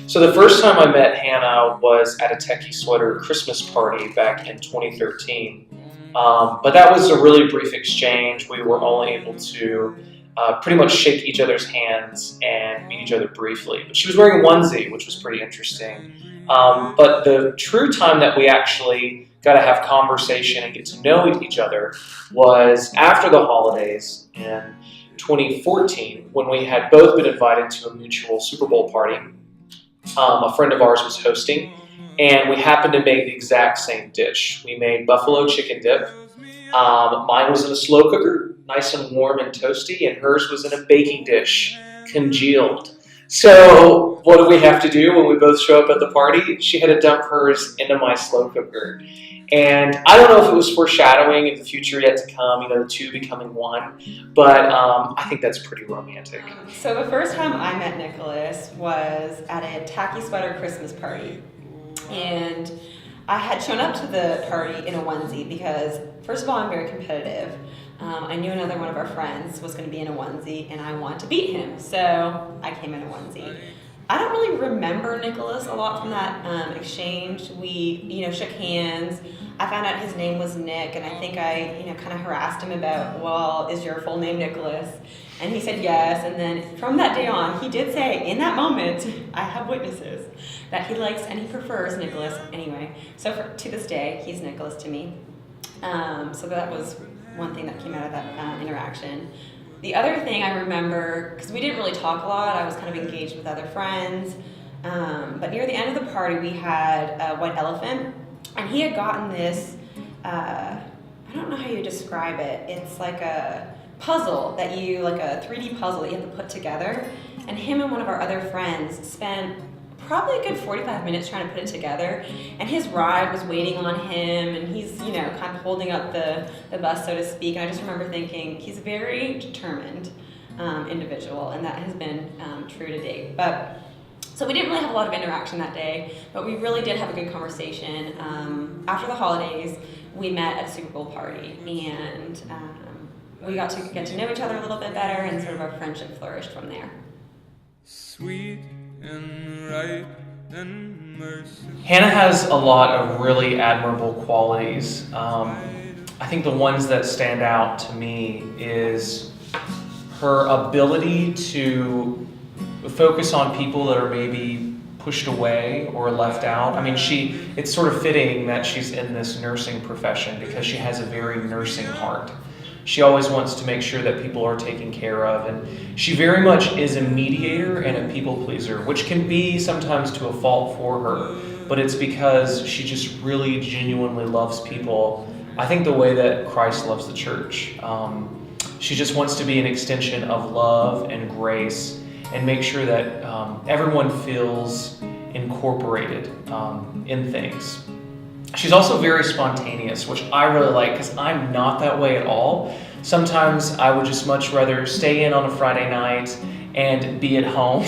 So the first time I met Hannah was at a Techie Sweater Christmas party back in 2013. But that was a really brief exchange. We were only able to pretty much shake each other's hands and meet each other briefly. But she was wearing a onesie, which was pretty interesting. But the true time that we actually got to have conversation and get to know each other was after the holidays in 2014, when we had both been invited to a mutual Super Bowl party. A friend of ours was hosting, and we happened to make the exact same dish. We made buffalo chicken dip. Mine was in a slow cooker, nice and warm and toasty, and hers was in a baking dish, congealed. So what did we have to do when we both show up at the party? She had to dump hers into my slow cooker. And I don't know if it was foreshadowing of the future yet to come, the two becoming one, but I think that's pretty romantic. So the first time I met Nicholas was at a Tacky Sweater Christmas party. And I had shown up to the party in a onesie because, first of all, I'm very competitive. I knew another one of our friends was going to be in a onesie, and I wanted to beat him, so I came in a onesie. I don't really remember Nicholas a lot from that exchange. We, shook hands. I found out his name was Nick, and I think I, kind of harassed him about, well, is your full name Nicholas? And he said yes, and then from that day on, he did say, in that moment, I have witnesses, that he likes and he prefers Nicholas anyway. So to this day, he's Nicholas to me. So that was one thing that came out of that interaction. The other thing I remember, because we didn't really talk a lot, I was kind of engaged with other friends, but near the end of the party we had a white elephant, and he had gotten this, I don't know how you describe it, it's like a puzzle that like a 3D puzzle that you have to put together, and him and one of our other friends spent probably a good 45 minutes trying to put it together, and his ride was waiting on him, and he's, kind of holding up the bus, so to speak, and I just remember thinking, he's a very determined individual, and that has been true to date. But so we didn't really have a lot of interaction that day, but we really did have a good conversation. After the holidays, we met at a Super Bowl party, and we got to get to know each other a little bit better, and sort of our friendship flourished from there. Sweet and right and mercy. Hannah has a lot of really admirable qualities. I think the ones that stand out to me is her ability to focus on people that are maybe pushed away or left out. I mean, it's sort of fitting that she's in this nursing profession because she has a very nursing heart. She always wants to make sure that people are taken care of, and she very much is a mediator and a people pleaser, which can be sometimes to a fault for her, but it's because she just really genuinely loves people. I think the way that Christ loves the church. She just wants to be an extension of love and grace and make sure that everyone feels incorporated in things. She's also very spontaneous, which I really like because I'm not that way at all. Sometimes I would just much rather stay in on a Friday night and be at home,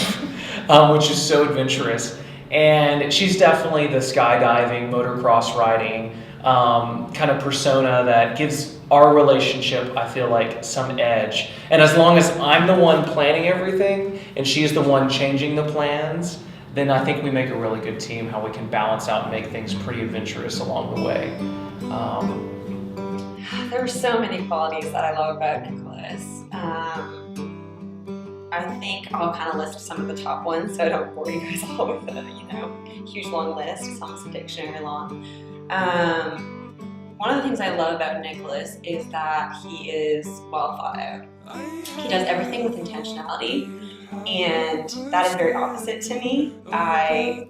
which is so adventurous. And she's definitely the skydiving, motocross riding kind of persona that gives our relationship, I feel like, some edge. And as long as I'm the one planning everything and she's the one changing the plans, then I think we make a really good team, how we can balance out and make things pretty adventurous along the way. There are so many qualities that I love about Nicholas. I think I'll kind of list some of the top ones so I don't bore you guys all with a huge long list. It's almost a dictionary long. One of the things I love about Nicholas is that he is well thought out. He does everything with intentionality, and that is very opposite to me. I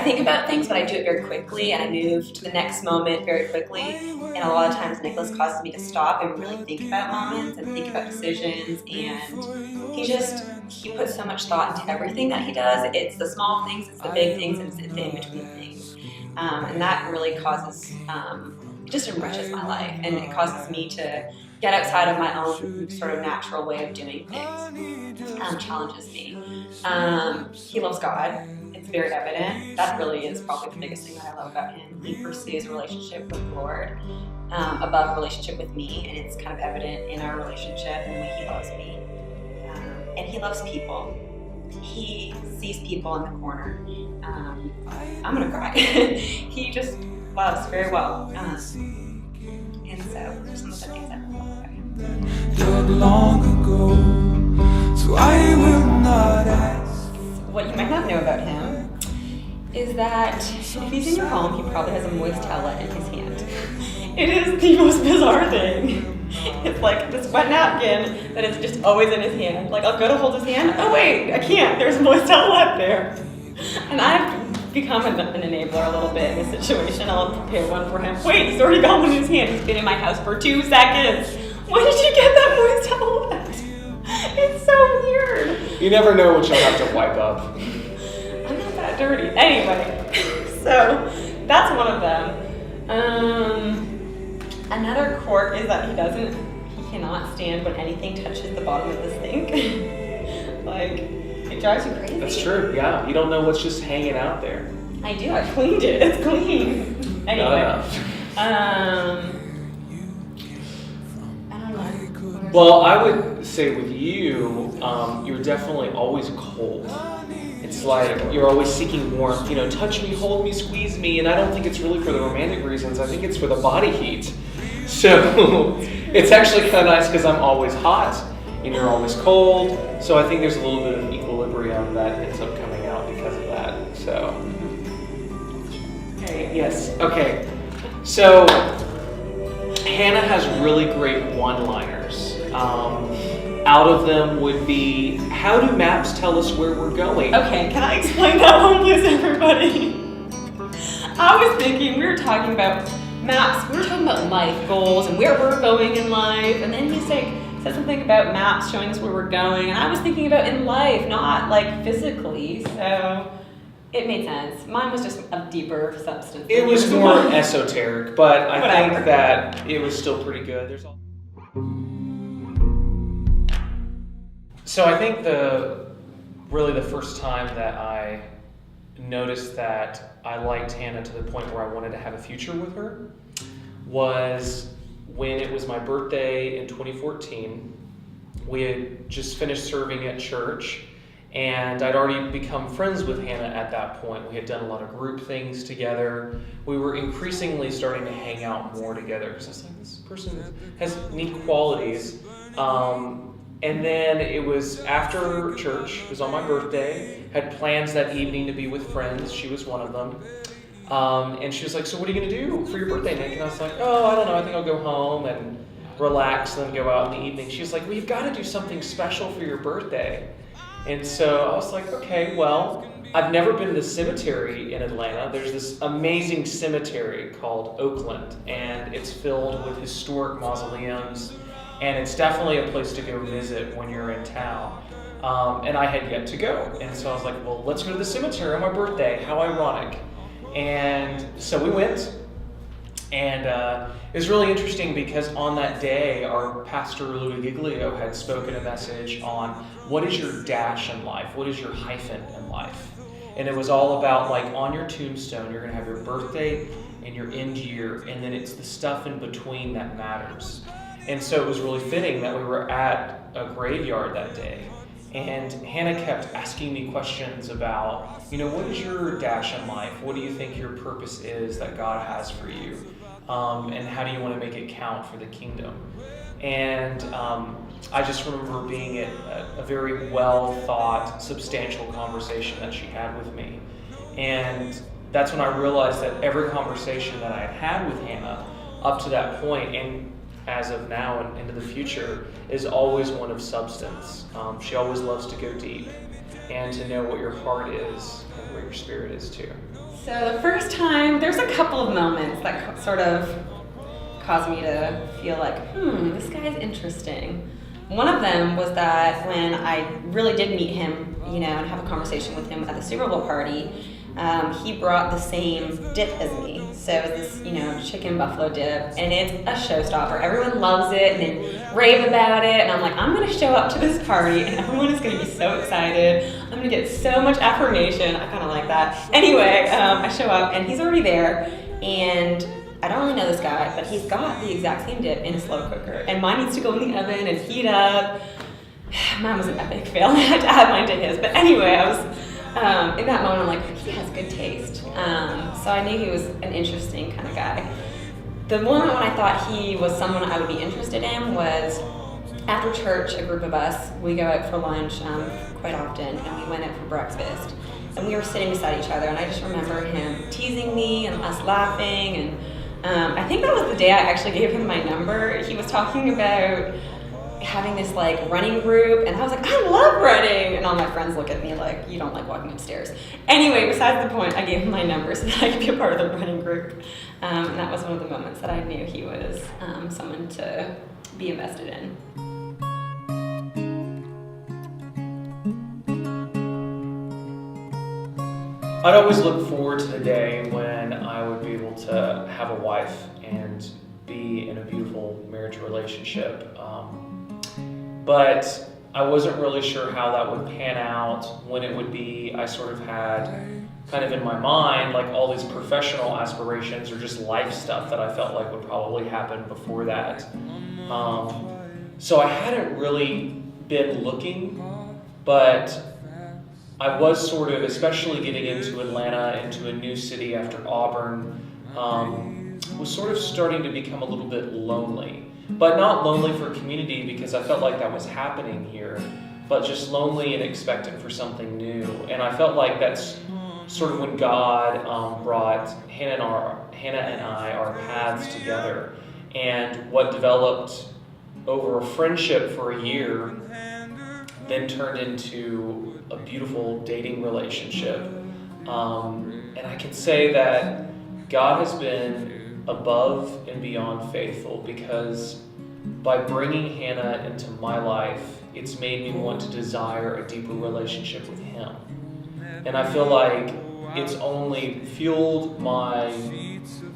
think about things, but I do it very quickly, and I move to the next moment very quickly. And a lot of times Nicholas causes me to stop and really think about moments and think about decisions, and he puts so much thought into everything that he does. It's the small things, it's the big things, and it's the in between things. And that really just enriches my life, and it causes me to get outside of my own sort of natural way of doing things. Challenges me. He loves God. It's very evident. That really is probably the biggest thing that I love about him. He pursues a relationship with the Lord above a relationship with me, and it's kind of evident in our relationship and the way he loves me. And he loves people. he sees people in the corner. I'm gonna cry. He just loves very well. And so, there's some of the things I love about him. Dug long ago, so I will not ask. What you might not know about him is that if he's in your home, he probably has a moist towelette in his hand. It is the most bizarre thing. It's like this wet napkin that is just always in his hand. Like, I'll go to hold his hand. Oh wait, I can't. There's moist towelette there. And I've become an enabler a little bit in this situation. I'll prepare one for him. Wait, he's already got one in his hand. He's been in my house for 2 seconds. When did you get that moist towelette? It's so weird. You never know what you'll have to wipe up. I'm not that dirty. Anyway, so that's one of them. Another quirk is that he cannot stand when anything touches the bottom of the sink. Like, it drives you crazy. That's true, yeah. You don't know what's just hanging out there. I do, I cleaned it. It's clean. Anyway. I don't know. Well, I would say with you, you're definitely always cold. It's like you're always seeking warmth, you know, touch me, hold me, squeeze me, and I don't think it's really for the romantic reasons. I think it's for the body heat. So it's actually kind of nice because I'm always hot and you're always cold. So I think there's a little bit of equilibrium that ends up coming out because of that. So, okay, yes, okay. So Hannah has really great one-liners. Out of them would be, how do maps tell us where we're going? Okay, can I explain that one, please, everybody? I was thinking, we were talking about maps, we were talking about life goals and where we're going in life, and then he said something about maps showing us where we're going, and I was thinking about in life, not like physically, so it made sense. Mine was just a deeper substance. It was more esoteric, but I Whatever. think that it was still pretty good. So I think really the first time that I noticed that I liked Hannah to the point where I wanted to have a future with her was when it was my birthday in 2014. We had just finished serving at church, and I'd already become friends with Hannah at that point. We had done a lot of group things together. We were increasingly starting to hang out more together because I was like, this person has neat qualities. And then it was after church, it was on my birthday, had plans that evening to be with friends. She was one of them. And she was like, so what are you going to do for your birthday, Nick? And I was like, oh, I don't know. I think I'll go home and relax and then go out in the evening. She was like, well, you've got to do something special for your birthday. And so I was like, okay, well, I've never been to the cemetery in Atlanta. There's this amazing cemetery called Oakland, and it's filled with historic mausoleums. And it's definitely a place to go visit when you're in town. And I had yet to go. And so I was like, well, let's go to the cemetery on my birthday. How ironic. And so we went. And it was really interesting because on that day, our pastor, Louis Giglio, had spoken a message on what is your dash in life? What is your hyphen in life? And it was all about, like, on your tombstone, you're going to have your birthday and your end year. And then it's the stuff in between that matters. And so it was really fitting that we were at a graveyard that day. And Hannah kept asking me questions about, you know, what is your dash in life? What do you think your purpose is that God has for you? And how do you want to make it count for the kingdom? And I just remember being at a very well thought, substantial conversation that she had with me. And that's when I realized that every conversation that I had had with Hannah up to that point, and as of now and into the future, is always one of substance. She always loves to go deep and to know what your heart is and where your spirit is too. So the first time, there's a couple of moments that sort of caused me to feel like, this guy's interesting. One of them was that when I really did meet him, you know, and have a conversation with him at the Super Bowl party, he brought the same dip as me. So it was this, you know, chicken buffalo dip, and it's a showstopper. Everyone loves it and then rave about it, and I'm like, I'm gonna show up to this party and everyone is gonna be so excited. I'm gonna get so much affirmation. I kinda like that. Anyway, I show up and he's already there, and I don't really know this guy, but he's got the exact same dip in a slow cooker, and mine needs to go in the oven and heat up. Mine was an epic fail. I had to add mine to his. But anyway, I was in that moment, I'm like, he has good taste. So I knew he was an interesting kind of guy. The moment when I thought he was someone I would be interested in was after church, a group of us, we go out for lunch quite often, and we went out for breakfast. And we were sitting beside each other, and I just remember him teasing me and us laughing. And I think that was the day I actually gave him my number. He was talking about having this like running group, and I was like, I love running, and all my friends look at me like, you don't like walking upstairs. Anyway, besides the point, I gave him my number so that I could be a part of the running group, and that was one of the moments that I knew he was someone to be invested in. I'd always look forward to the day when I would be able to have a wife and be in a beautiful marriage relationship. But I wasn't really sure how that would pan out, when it would be. I sort of had kind of in my mind like all these professional aspirations or just life stuff that I felt like would probably happen before that. So I hadn't really been looking, but I was sort of, especially getting into Atlanta, into a new city after Auburn, was sort of starting to become a little bit lonely. But not lonely for community, because I felt like that was happening here, but just lonely and expectant for something new. And I felt like that's sort of when God brought Hannah and I, our paths together. And what developed over a friendship for a year then turned into a beautiful dating relationship. And I can say that God has been above and beyond faithful, because by bringing Hannah into my life, it's made me want to desire a deeper relationship with Him. And I feel like it's only fueled my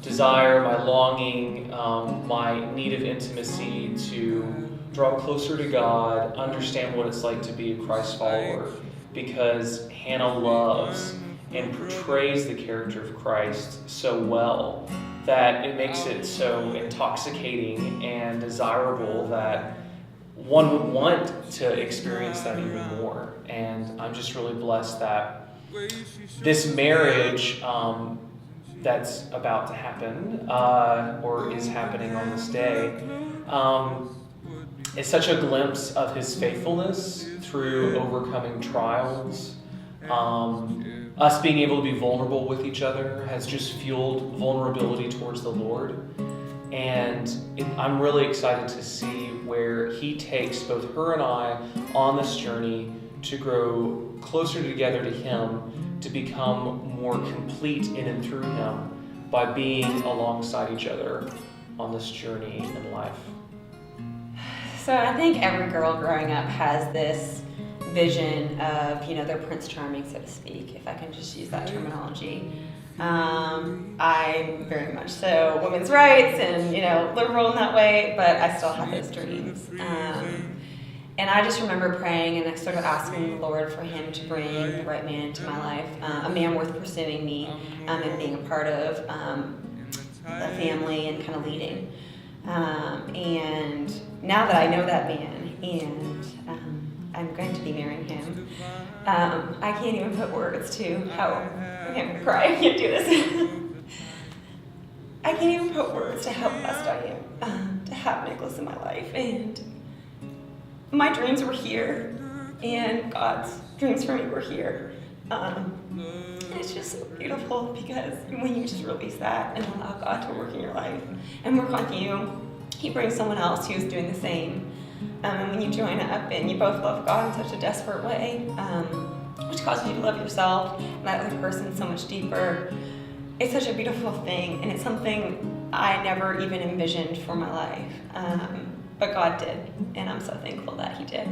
desire, my longing, my need of intimacy to draw closer to God, understand what it's like to be a Christ follower, because Hannah loves and portrays the character of Christ so well that it makes it so intoxicating and desirable that one would want to experience that even more. And I'm just really blessed that this marriage that's about to happen, or is happening on this day, is such a glimpse of His faithfulness through overcoming trials. Us being able to be vulnerable with each other has just fueled vulnerability towards the Lord. And I'm really excited to see where He takes both her and I on this journey to grow closer together to Him, to become more complete in and through Him by being alongside each other on this journey in life. So I think every girl growing up has this vision of, their Prince Charming, so to speak, if I can just use that terminology. I'm very much so women's rights and, liberal in that way, but I still have those dreams. And I just remember praying and sort of asking the Lord for Him to bring the right man into my life, a man worth pursuing me, and being a part of a family and kind of leading. And now that I know that man and I'm going to be marrying him, I can't even put words to how, I'm going to cry, I can't do this. I can't even put words to how blessed I am to have Nicholas in my life. And my dreams were here, and God's dreams for me were here. And it's just so beautiful, because when you just release that and allow God to work in your life and work on you, He brings someone else who's doing the same. And when you join up and you both love God in such a desperate way, which causes you to love yourself and that other person so much deeper, it's such a beautiful thing, and it's something I never even envisioned for my life. But God did, and I'm so thankful that He did.